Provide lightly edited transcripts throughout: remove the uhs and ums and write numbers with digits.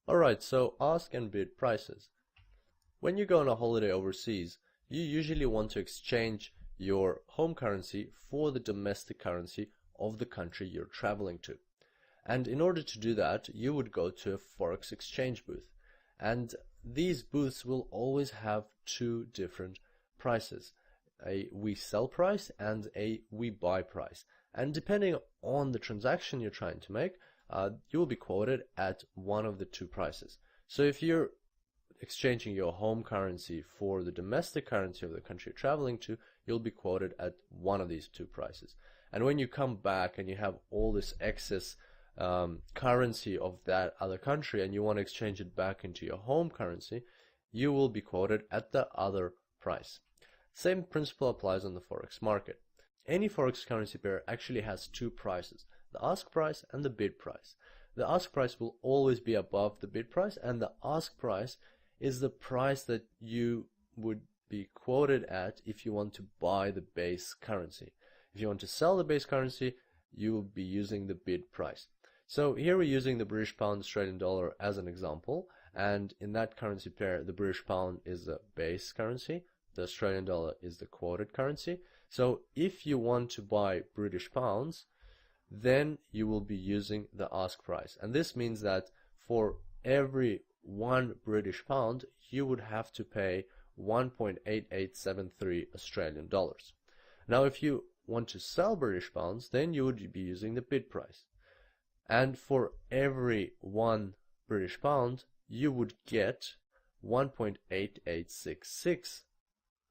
Alright, so ask and bid prices. When you go on a holiday overseas, you usually want to exchange your home currency for the domestic currency of the country you're traveling to. And in order to do that, you would go to a Forex exchange booth. And these booths will always have two different prices, a we sell price and a we buy price. And depending on the transaction you're trying to make, you will be quoted at one of the two prices. So if you're exchanging your home currency for the domestic currency of the country you're traveling to, you'll be quoted at one of these two prices. And when you come back and you have all this excess currency of that other country and you want to exchange it back into your home currency, you will be quoted at the other price. Same principle applies on the Forex market. Any Forex currency pair actually has two prices, the ask price and the bid price. The ask price will always be above the bid price, and the ask price is the price that you would be quoted at if you want to buy the base currency. If you want to sell the base currency, you will be using the bid price. So here we're using the British pound Australian dollar as an example, and in that currency pair, the British pound is the base currency, the Australian dollar is the quoted currency. So if you want to buy British pounds, then you will be using the ask price. And this means that for every 1 British pound, you would have to pay 1.8873 Australian dollars. Now, if you want to sell British pounds, then you would be using the bid price. And for every 1 British pound, you would get 1.8866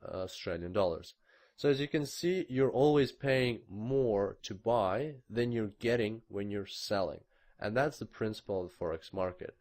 Australian dollars. So as you can see, you're always paying more to buy than you're getting when you're selling. And that's the principle of the Forex market.